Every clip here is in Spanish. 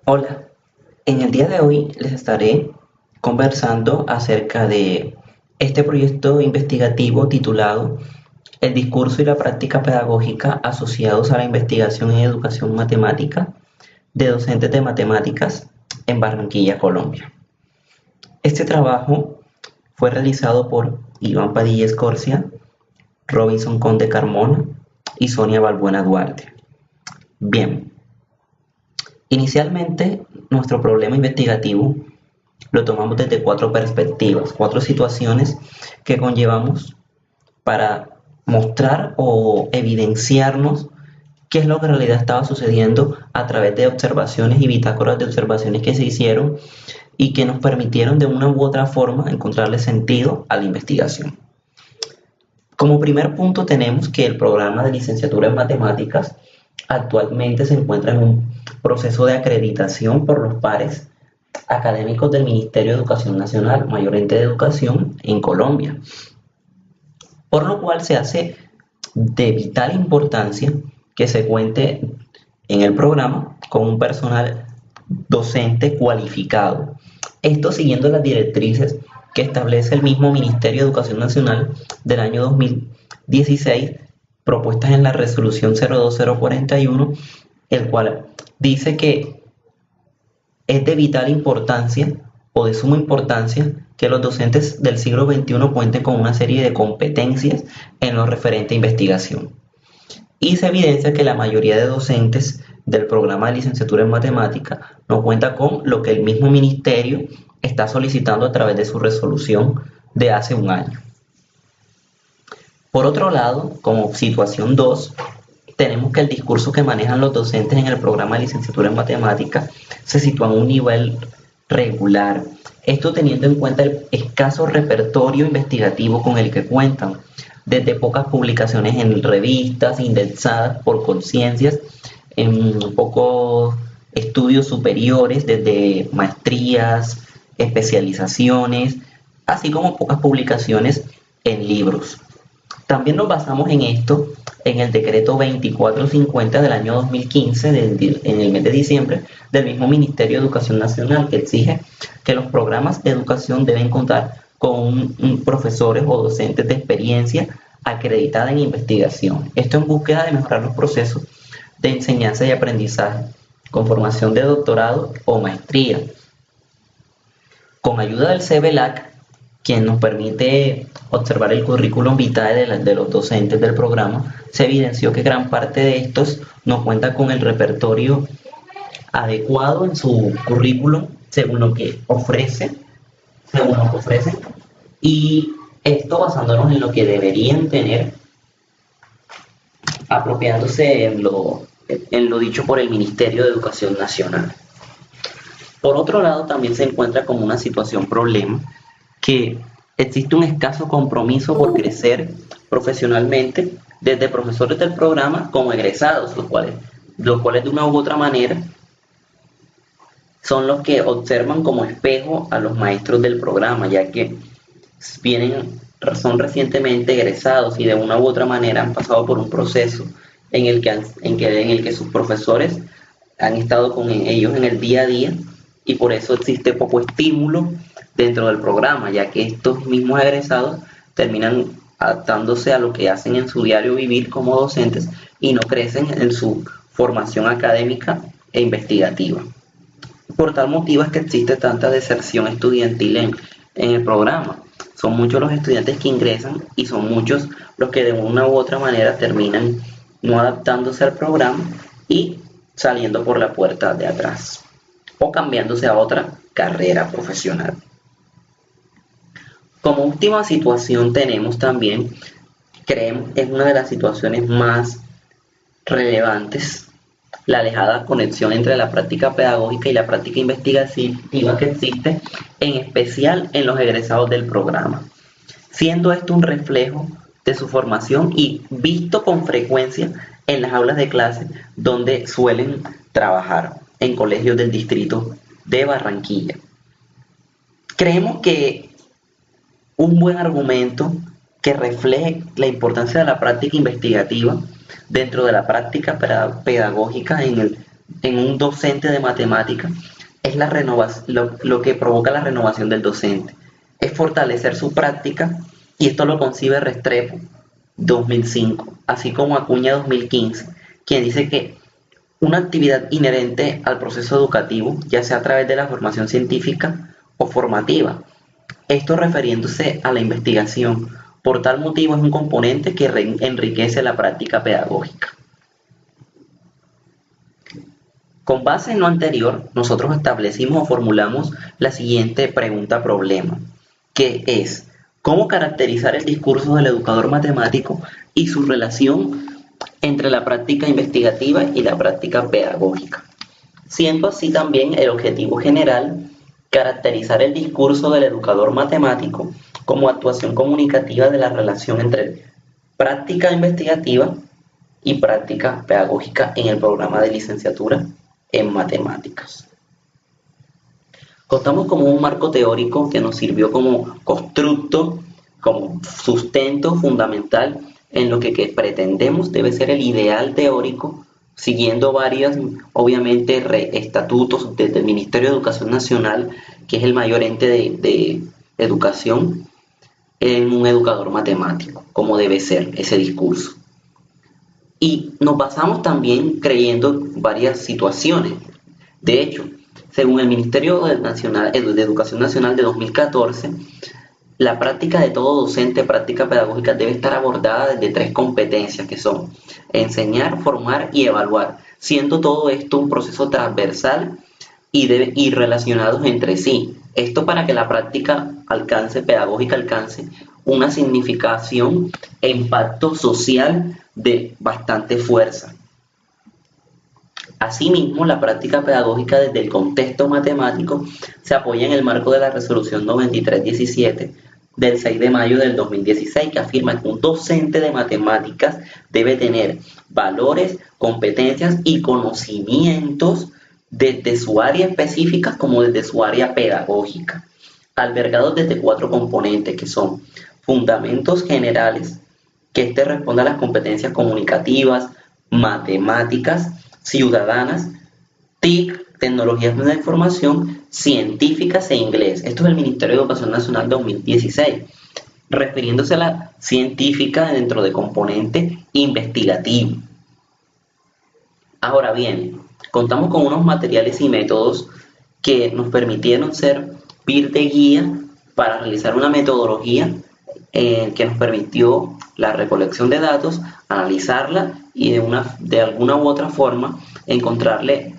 Hola, en el día de hoy les estaré conversando acerca de este proyecto investigativo titulado El discurso y la práctica pedagógica asociados a la investigación en educación matemática de docentes de matemáticas en Barranquilla, Colombia. Este trabajo fue realizado por Iván Padilla Escorcia, Robinson Conde Carmona y Sonia Balbuena Duarte. Bien, inicialmente nuestro problema investigativo lo tomamos desde cuatro perspectivas, cuatro situaciones que conllevamos para mostrar o evidenciarnos qué es lo que en realidad estaba sucediendo a través de observaciones y bitácoras de observaciones que se hicieron y que nos permitieron de una u otra forma encontrarle sentido a la investigación. Como primer punto tenemos que el programa de licenciatura en matemáticas actualmente se encuentra en un proceso de acreditación por los pares académicos del Ministerio de Educación Nacional, mayor ente de educación en Colombia, por lo cual se hace de vital importancia que se cuente en el programa con un personal docente cualificado. Esto siguiendo las directrices que establece el mismo Ministerio de Educación Nacional del año 2016, propuestas en la resolución 02041, el cual dice que es de vital importancia o de suma importancia que los docentes del siglo XXI cuenten con una serie de competencias en lo referente a investigación. Y se evidencia que la mayoría de docentes del programa de licenciatura en matemática no cuenta con lo que el mismo ministerio está solicitando a través de su resolución de hace un año. Por otro lado, como situación 2, tenemos que el discurso que manejan los docentes en el programa de licenciatura en matemática se sitúa en un nivel regular. Esto teniendo en cuenta el escaso repertorio investigativo con el que cuentan, desde pocas publicaciones en revistas indexadas por conciencias, en pocos estudios superiores, desde maestrías, especializaciones, así como pocas publicaciones en libros. También nos basamos en esto, en el decreto 2450 del año 2015, en el mes de diciembre, del mismo Ministerio de Educación Nacional, que exige que los programas de educación deben contar con profesores o docentes de experiencia acreditada en investigación. Esto en búsqueda de mejorar los procesos de enseñanza y aprendizaje, con formación de doctorado o maestría. Con ayuda del CBLAC, quien nos permite observar el currículum vitae de los docentes del programa, se evidenció que gran parte de estos no cuenta con el repertorio adecuado en su currículum según lo que ofrecen, y esto basándonos en lo que deberían tener, apropiándose en lo dicho por el Ministerio de Educación Nacional. Por otro lado, también se encuentra como una situación problema que existe un escaso compromiso por crecer profesionalmente desde profesores del programa como egresados, los cuales de una u otra manera son los que observan como espejo a los maestros del programa, ya que son recientemente egresados y de una u otra manera han pasado por un proceso en el que sus profesores han estado con ellos en el día a día, y por eso existe poco estímulo dentro del programa, ya que estos mismos egresados terminan adaptándose a lo que hacen en su diario vivir como docentes y no crecen en su formación académica e investigativa. Por tal motivo es que existe tanta deserción estudiantil en el programa. Son muchos los estudiantes que ingresan y son muchos los que de una u otra manera terminan no adaptándose al programa y saliendo por la puerta de atrás o cambiándose a otra carrera profesional. Como última situación tenemos también, creemos es una de las situaciones más relevantes, la alejada conexión entre la práctica pedagógica y la práctica investigativa que existe, en especial en los egresados del programa, siendo esto un reflejo de su formación y visto con frecuencia en las aulas de clase donde suelen trabajar en colegios del distrito de Barranquilla. Creemos que un buen argumento que refleje la importancia de la práctica investigativa dentro de la práctica pedagógica en el en un docente de matemáticas es la lo que provoca la renovación del docente. Es fortalecer su práctica, y esto lo concibe Restrepo 2005, así como Acuña 2015, quien dice que una actividad inherente al proceso educativo, ya sea a través de la formación científica o formativa. Esto refiriéndose a la investigación. Por tal motivo es un componente que enriquece la práctica pedagógica. Con base en lo anterior, nosotros establecimos o formulamos la siguiente pregunta-problema, que es: ¿cómo caracterizar el discurso del educador matemático y su relación entre la práctica investigativa y la práctica pedagógica? Siendo así también el objetivo general caracterizar el discurso del educador matemático como actuación comunicativa de la relación entre práctica investigativa y práctica pedagógica en el programa de licenciatura en matemáticas. Contamos con un marco teórico que nos sirvió como constructo, como sustento fundamental en lo que pretendemos debe ser el ideal teórico, siguiendo varios, obviamente, estatutos desde el Ministerio de Educación Nacional, que es el mayor ente de educación, en un educador matemático, como debe ser ese discurso. Y nos basamos también creyendo varias situaciones. De hecho, según el Ministerio de Educación Nacional de 2014, la práctica de todo docente, práctica pedagógica, debe estar abordada desde 3 competencias, que son enseñar, formar y evaluar, siendo todo esto un proceso transversal y relacionados entre sí. Esto para que la práctica pedagógica alcance una significación e impacto social de bastante fuerza. Asimismo, la práctica pedagógica desde el contexto matemático se apoya en el marco de la Resolución 9317 del 6 de mayo del 2016, que afirma que un docente de matemáticas debe tener valores, competencias y conocimientos desde su área específica como desde su área pedagógica, albergados desde 4 componentes, que son fundamentos generales, que responde a las competencias comunicativas, matemáticas, ciudadanas, TIC, tecnologías de la información, científicas e inglés. Esto es el Ministerio de Educación Nacional 2016, refiriéndose a la científica dentro de componente investigativo. Ahora bien, contamos con unos materiales y métodos que nos permitieron servir de guía para realizar una metodología que nos permitió la recolección de datos, analizarla y de alguna u otra forma encontrarle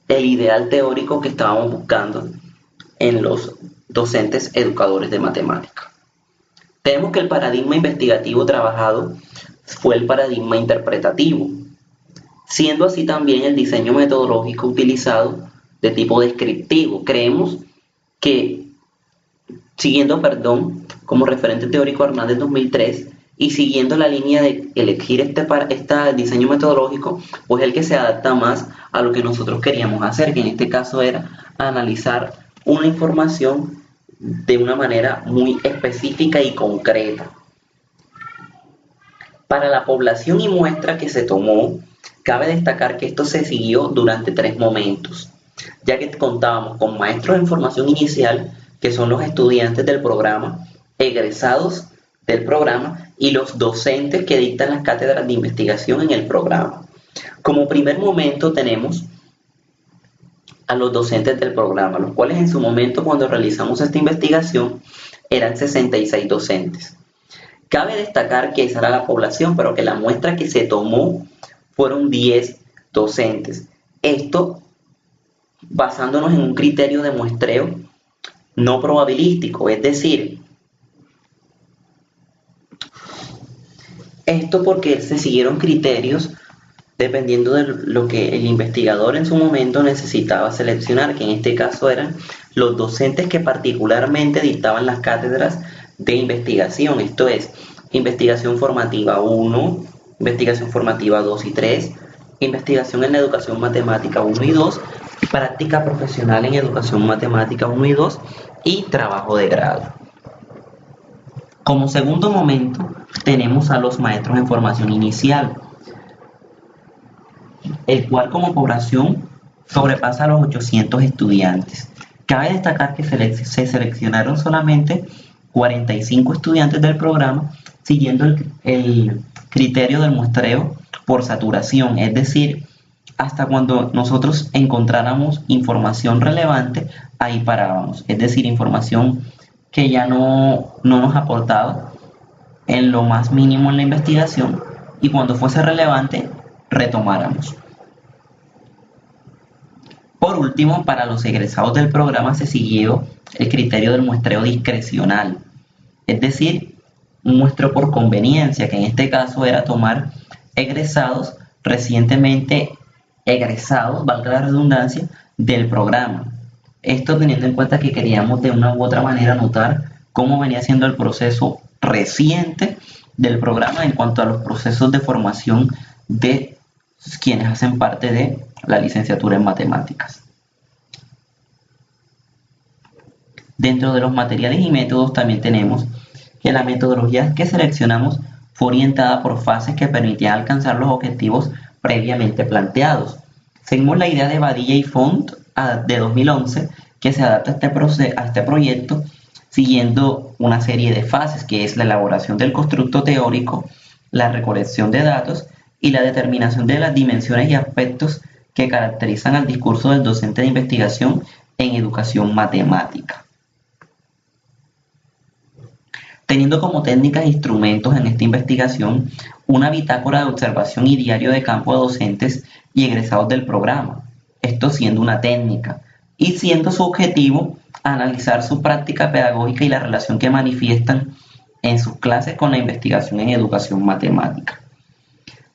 el ideal teórico que estábamos buscando en los docentes educadores de matemáticas. Tenemos que el paradigma investigativo trabajado fue el paradigma interpretativo, siendo así también el diseño metodológico utilizado de tipo descriptivo. Creemos que, siguiendo como referente teórico Hernández 2003, y siguiendo la línea de elegir este diseño metodológico, pues el que se adapta más a lo que nosotros queríamos hacer, que en este caso era analizar una información de una manera muy específica y concreta. Para la población y muestra que se tomó, cabe destacar que esto se siguió durante 3 momentos, ya que contábamos con maestros en formación inicial, que son los estudiantes del programa, egresados del programa y los docentes que dictan las cátedras de investigación en el programa. Como primer momento tenemos a los docentes del programa, los cuales en su momento, cuando realizamos esta investigación, eran 66 docentes. Cabe destacar que esa era la población, pero que la muestra que se tomó fueron 10 docentes. Esto basándonos en un criterio de muestreo no probabilístico, es decir, esto porque se siguieron criterios dependiendo de lo que el investigador en su momento necesitaba seleccionar, que en este caso eran los docentes que particularmente dictaban las cátedras de investigación, esto es, investigación formativa 1, investigación formativa 2 y 3, investigación en la educación matemática 1 y 2, práctica profesional en educación matemática 1 y 2 y trabajo de grado. Como segundo momento tenemos a los maestros en formación inicial. el cual como población sobrepasa los 800 estudiantes. Cabe destacar que se seleccionaron solamente 45 estudiantes del programa, siguiendo el criterio del muestreo por saturación, es decir, hasta cuando nosotros encontráramos información relevante, ahí parábamos, es decir, información que ya no nos aportaba en lo más mínimo en la investigación, y cuando fuese relevante, retomáramos. Por último, para los egresados del programa se siguió el criterio del muestreo discrecional, es decir, un muestreo por conveniencia, que en este caso era tomar egresados recientemente egresados, valga la redundancia, del programa. Esto teniendo en cuenta que queríamos de una u otra manera notar cómo venía siendo el proceso reciente del programa en cuanto a los procesos de formación de quienes hacen parte de la licenciatura en matemáticas. Dentro de los materiales y métodos también tenemos que la metodología que seleccionamos fue orientada por fases que permitían alcanzar los objetivos previamente planteados. Seguimos la idea de Badilla y Font de 2011, que se adapta a este proyecto siguiendo una serie de fases, que es la elaboración del constructo teórico, la recolección de datos y la determinación de las dimensiones y aspectos que caracterizan al discurso del docente de investigación en educación matemática. Teniendo como técnicas e instrumentos en esta investigación una bitácora de observación y diario de campo de docentes y egresados del programa, esto siendo una técnica, y siendo su objetivo analizar su práctica pedagógica y la relación que manifiestan en sus clases con la investigación en educación matemática.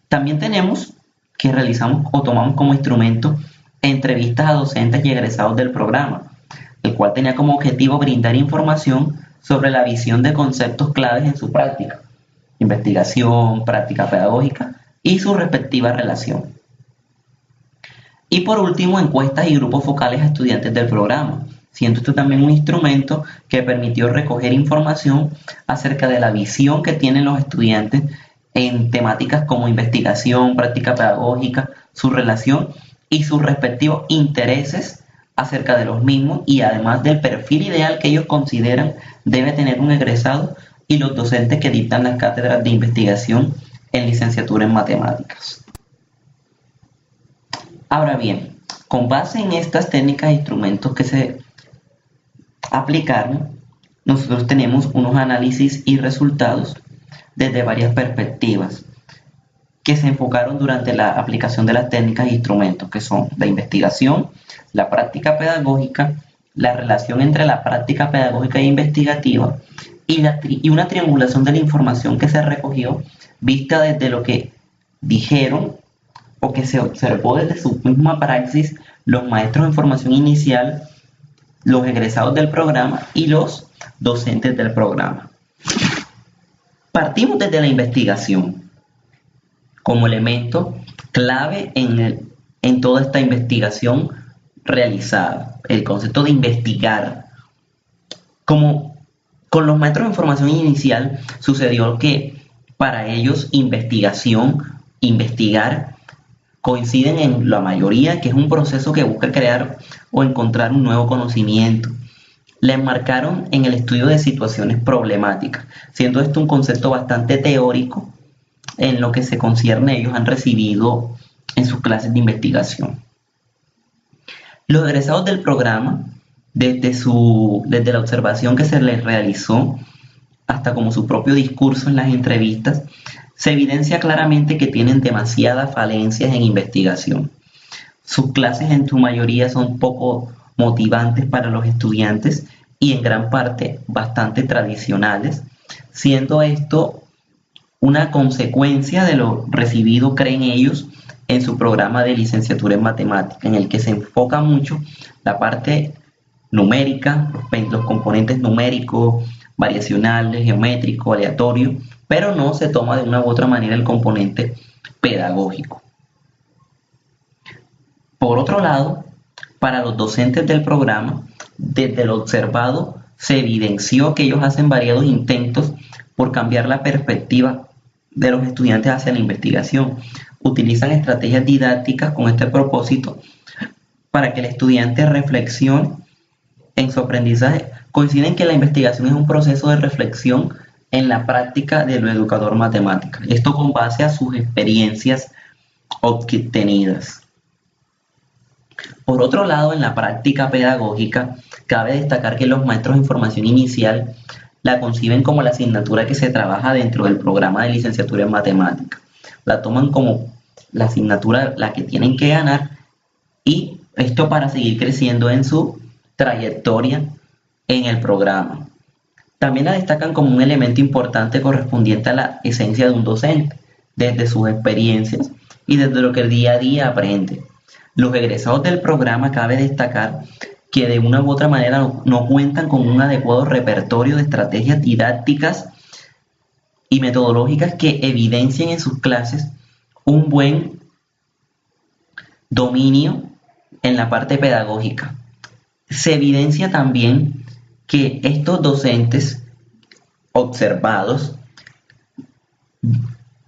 También tenemos que realizamos o tomamos como instrumento entrevistas a docentes y egresados del programa, el cual tenía como objetivo brindar información sobre la visión de conceptos claves en su práctica, investigación, práctica pedagógica y su respectiva relación. Y por último, encuestas y grupos focales a estudiantes del programa, siendo esto también un instrumento que permitió recoger información acerca de la visión que tienen los estudiantes en temáticas como investigación, práctica pedagógica, su relación y sus respectivos intereses acerca de los mismos, y además del perfil ideal que ellos consideran debe tener un egresado y los docentes que dictan las cátedras de investigación en licenciatura en matemáticas. Ahora bien, con base en estas técnicas e instrumentos que se aplicaron, nosotros tenemos unos análisis y resultados desde varias perspectivas que se enfocaron durante la aplicación de las técnicas e instrumentos, que son la investigación, la práctica pedagógica, la relación entre la práctica pedagógica e investigativa y una triangulación de la información que se recogió vista desde lo que dijeron o que se observó desde su misma praxis los maestros en formación inicial, los egresados del programa y los docentes del programa. Partimos desde la investigación como elemento clave en toda esta investigación realizada. El concepto de investigar. Como con los maestros en formación inicial sucedió que para ellos investigar, coinciden en la mayoría que es un proceso que busca crear o encontrar un nuevo conocimiento. La enmarcaron en el estudio de situaciones problemáticas, siendo esto un concepto bastante teórico en lo que se concierne ellos han recibido en sus clases de investigación. Los egresados del programa, desde la observación que se les realizó hasta como su propio discurso en las entrevistas, se evidencia claramente que tienen demasiadas falencias en investigación. Sus clases en su mayoría son poco motivantes para los estudiantes y en gran parte bastante tradicionales, siendo esto una consecuencia de lo recibido, creen ellos, en su programa de licenciatura en matemáticas, en el que se enfoca mucho la parte numérica, los componentes numéricos, variacionales, geométrico, aleatorio, pero no se toma de una u otra manera el componente pedagógico. Por otro lado, para los docentes del programa, desde lo observado, se evidenció que ellos hacen variados intentos por cambiar la perspectiva de los estudiantes hacia la investigación, utilizan estrategias didácticas con este propósito para que el estudiante reflexione en su aprendizaje. Coinciden que la investigación es un proceso de reflexión en la práctica del educador matemático. Esto con base a sus experiencias obtenidas. Por otro lado, en la práctica pedagógica, cabe destacar que los maestros en formación inicial la conciben como la asignatura que se trabaja dentro del programa de licenciatura en matemáticas. La toman como la asignatura la que tienen que ganar, y esto para seguir creciendo en su trayectoria en el programa. También la destacan como un elemento importante correspondiente a la esencia de un docente, desde sus experiencias y desde lo que el día a día aprende. Los egresados del programa cabe destacar que de una u otra manera no cuentan con un adecuado repertorio de estrategias didácticas y metodológicas que evidencien en sus clases un buen dominio en la parte pedagógica. Se evidencia también que estos docentes observados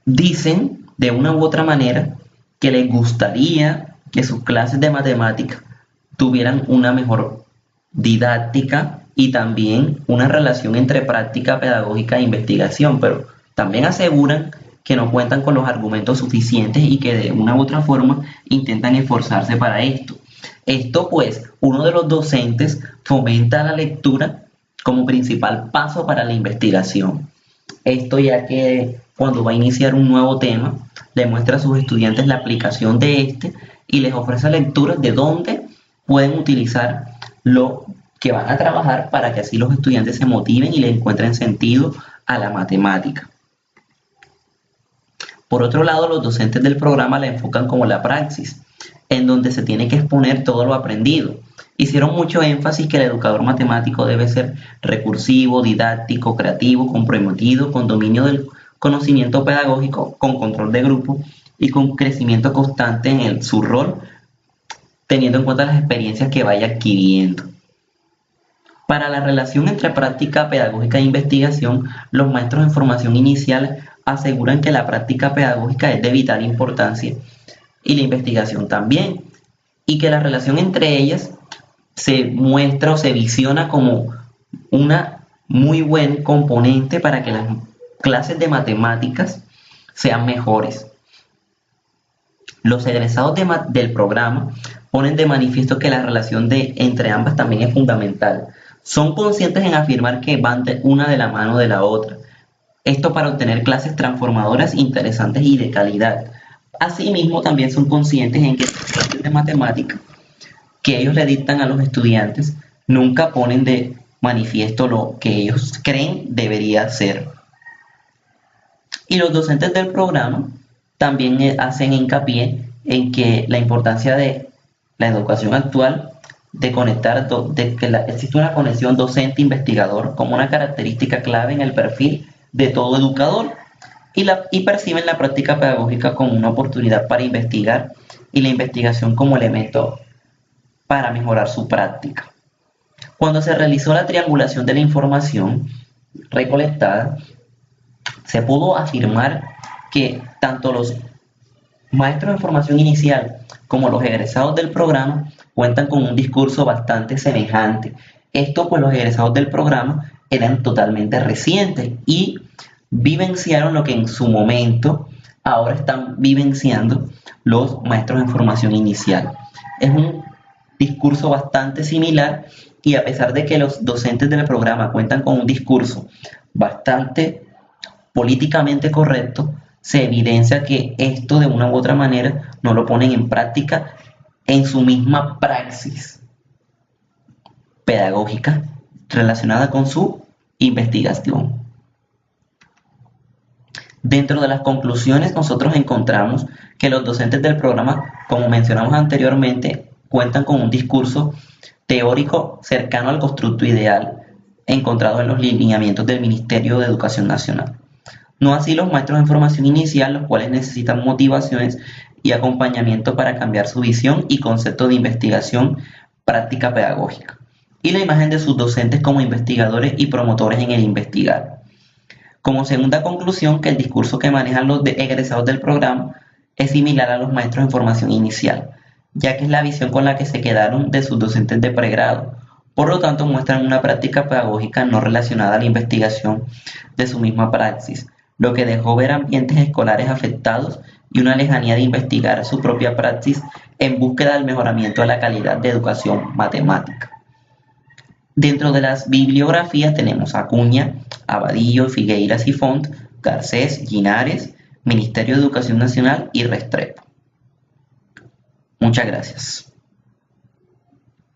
dicen de una u otra manera que les gustaría que sus clases de matemáticas tuvieran una mejor didáctica y también una relación entre práctica pedagógica e investigación, pero también aseguran que no cuentan con los argumentos suficientes y que de una u otra forma intentan esforzarse para esto. Esto pues, uno de los docentes fomenta la lectura como principal paso para la investigación. Esto ya que cuando va a iniciar un nuevo tema, le muestra a sus estudiantes la aplicación de este y les ofrece lecturas de dónde pueden utilizar lo que van a trabajar para que así los estudiantes se motiven y le encuentren sentido a la matemática. Por otro lado, los docentes del programa la enfocan como la praxis, en donde se tiene que exponer todo lo aprendido. Hicieron mucho énfasis que el educador matemático debe ser recursivo, didáctico, creativo, comprometido, con dominio del conocimiento pedagógico, con control de grupo y con crecimiento constante en su rol, teniendo en cuenta las experiencias que vaya adquiriendo. Para la relación entre práctica pedagógica e investigación, los maestros en formación inicial aseguran que la práctica pedagógica es de vital importancia y la investigación también, y que la relación entre ellas se muestra o se visiona como una muy buen componente para que las clases de matemáticas sean mejores. Los egresados del programa ponen de manifiesto que la relación entre ambas también es fundamental. Son conscientes en afirmar que van una de la mano de la otra. Esto para obtener clases transformadoras, interesantes y de calidad. Asimismo, también son conscientes en que las clases de matemáticas que ellos le dictan a los estudiantes nunca ponen de manifiesto lo que ellos creen debería ser. Y los docentes del programa también hacen hincapié en que la importancia de la educación actual de conectar, de que existe una conexión docente-investigador como una característica clave en el perfil de todo educador, y perciben la práctica pedagógica como una oportunidad para investigar y la investigación como elemento para mejorar su práctica. Cuando se realizó la triangulación de la información recolectada, se pudo afirmar que tanto los maestros de formación inicial como los egresados del programa cuentan con un discurso bastante semejante. Esto pues los egresados del programa eran totalmente recientes y vivenciaron lo que en su momento ahora están vivenciando los maestros en formación inicial. Es un discurso bastante similar, y a pesar de que los docentes del programa cuentan con un discurso bastante políticamente correcto, se evidencia que esto de una u otra manera no lo ponen en práctica en su misma praxis pedagógica relacionada con su investigación. Dentro de las conclusiones, nosotros encontramos que los docentes del programa, como mencionamos anteriormente, cuentan con un discurso teórico cercano al constructo ideal encontrado en los lineamientos del Ministerio de Educación Nacional. No así los maestros en formación inicial, los cuales necesitan motivaciones y acompañamiento para cambiar su visión y concepto de investigación práctica pedagógica, y la imagen de sus docentes como investigadores y promotores en el investigar. Como segunda conclusión, que el discurso que manejan los egresados del programa es similar a los maestros en formación inicial, ya que es la visión con la que se quedaron de sus docentes de pregrado. Por lo tanto, muestran una práctica pedagógica no relacionada a la investigación de su misma praxis, lo que dejó ver ambientes escolares afectados y una lejanía de investigar su propia praxis en búsqueda del mejoramiento de la calidad de educación matemática. Dentro de las bibliografías tenemos Acuña, Abadillo, Figueiras y Font, Garcés, Linares, Ministerio de Educación Nacional y Restrepo. Muchas gracias.